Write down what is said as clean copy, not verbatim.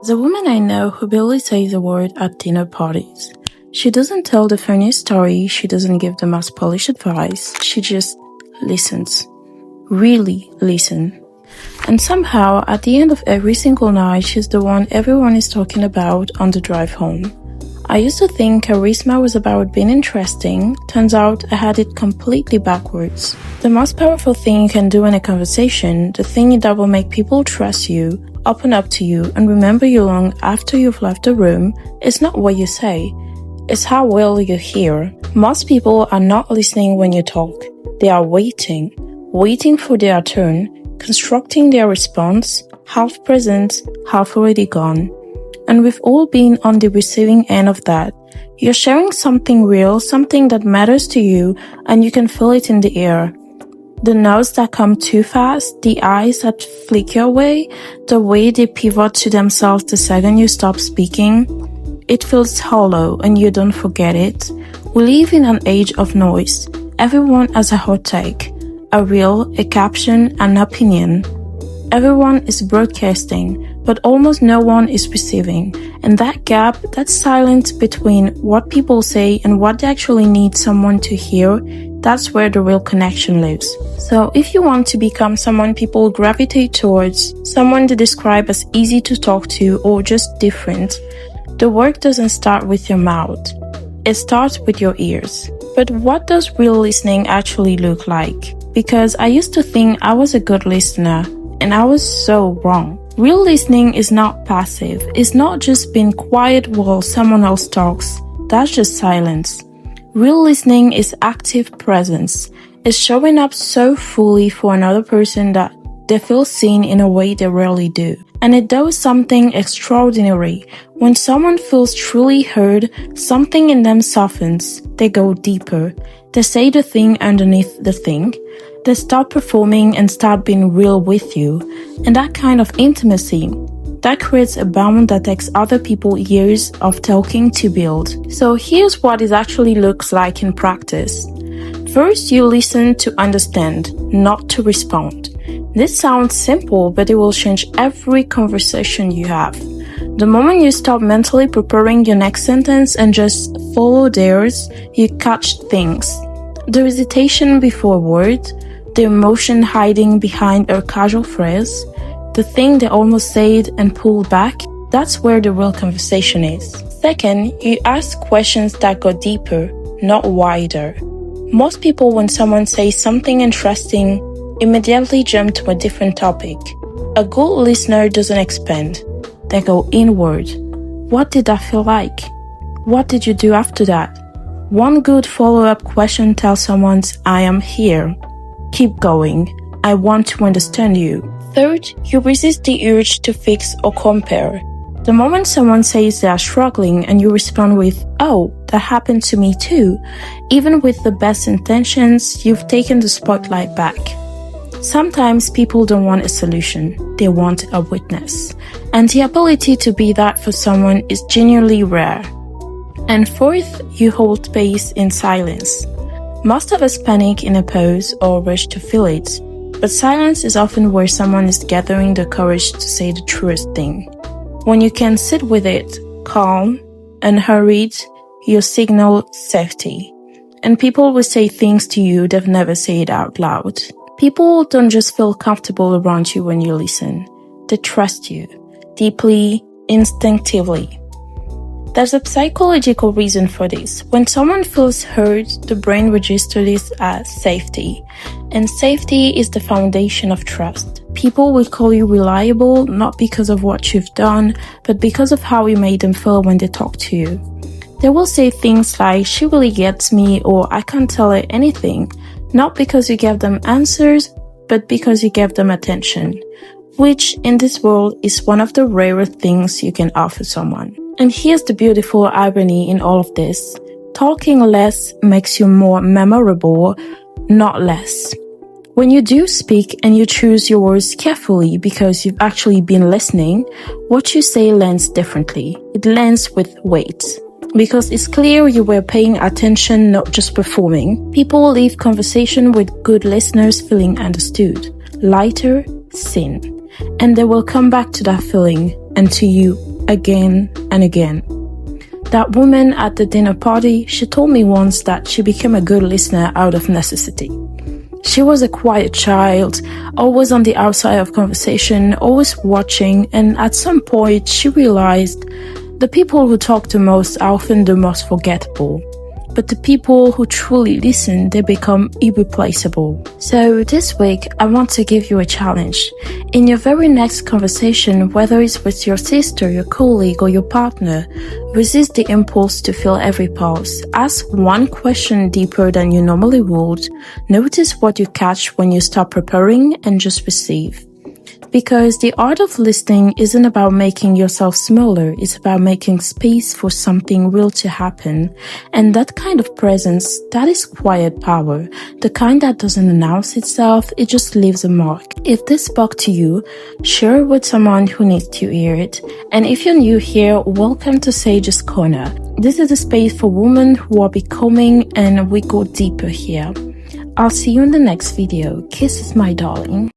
There's a woman I know who barely says a word at dinner parties. She doesn't tell the funniest story, she doesn't give the most polished advice, she just listens. Really listen. And somehow, at the end of every single night, she's the one everyone is talking about on the drive home. I used to think charisma was about being interesting. Turns out I had it completely backwards. The most powerful thing you can do in a conversation, the thing that will make people trust you, open up to you, and remember you long after you've left the room, is not what you say. It's how well you hear. Most people are not listening when you talk. They are waiting for their turn, constructing their response, half present, half already gone. And we've all been on the receiving end of that. You're sharing something real, something that matters to you, and you can feel it in the air. The nods that come too fast, the eyes that flick your way, the way they pivot to themselves the second you stop speaking. It feels hollow and you don't forget it. We live in an age of noise. Everyone has a hot take, a reel, a caption, an opinion. Everyone is broadcasting, but almost no one is receiving. And that gap, that silence between what people say and what they actually need someone to hear, that's where the real connection lives. So if you want to become someone people gravitate towards, someone they describe as easy to talk to or just different, the work doesn't start with your mouth. It starts with your ears. But what does real listening actually look like? Because I used to think I was a good listener, and I was so wrong. Real listening is not passive. It's not just being quiet while someone else talks. That's just silence. Real listening is active presence. It's showing up so fully for another person that they feel seen in a way they rarely do. And it does something extraordinary. When someone feels truly heard, something in them softens. They go deeper. They say the thing underneath the thing. They stop performing and start being real with you. And that kind of intimacy, that creates a bond that takes other people years of talking to build. So here's what it actually looks like in practice. First, you listen to understand, not to respond. This sounds simple, but it will change every conversation you have. The moment you stop mentally preparing your next sentence and just follow theirs, you catch things. The hesitation before a word, the emotion hiding behind a casual phrase, the thing they almost said and pulled back, that's where the real conversation is. Second, you ask questions that go deeper, not wider. Most people, when someone says something interesting, immediately jump to a different topic. A good listener doesn't expand. They go inward. What did that feel like? What did you do after that? One good follow-up question tells someone, I am here. Keep going. I want to understand you. Third, you resist the urge to fix or compare. The moment someone says they are struggling and you respond with, oh, that happened to me too, even with the best intentions, you've taken the spotlight back. Sometimes people don't want a solution, they want a witness. And the ability to be that for someone is genuinely rare. And fourth, you hold space in silence. Most of us panic in a pause or rush to fill it, but silence is often where someone is gathering the courage to say the truest thing. When you can sit with it, calm, unhurried, you signal safety. And people will say things to you they've never said out loud. People don't just feel comfortable around you when you listen. They trust you, deeply, instinctively. There's a psychological reason for this. When someone feels heard, the brain registers this as safety. And safety is the foundation of trust. People will call you reliable, not because of what you've done, but because of how you made them feel when they talk to you. They will say things like, she really gets me, or I can't tell her anything. Not because you gave them answers, but because you gave them attention. Which, in this world, is one of the rarest things you can offer someone. And here's the beautiful irony in all of this. Talking less makes you more memorable, not less. When you do speak and you choose your words carefully because you've actually been listening, what you say lands differently. It lands with weight. Because it's clear you were paying attention, not just performing. People leave conversation with good listeners feeling understood, lighter, seen. And they will come back to that feeling and to you again and again. That woman at the dinner party, she told me once that she became a good listener out of necessity. She was a quiet child, always on the outside of conversation, always watching, and at some point she realized the people who talk the most are often the most forgettable. But the people who truly listen, they become irreplaceable. So this week, I want to give you a challenge. In your very next conversation, whether it's with your sister, your colleague, or your partner, resist the impulse to fill every pause. Ask one question deeper than you normally would. Notice what you catch when you stop preparing and just receive. Because the art of listening isn't about making yourself smaller, it's about making space for something real to happen. And that kind of presence, that is quiet power. The kind that doesn't announce itself, it just leaves a mark. If this spoke to you, share it with someone who needs to hear it. And if you're new here, welcome to Sage's Corner. This is a space for women who are becoming, and we go deeper here. I'll see you in the next video. Kisses, my darling.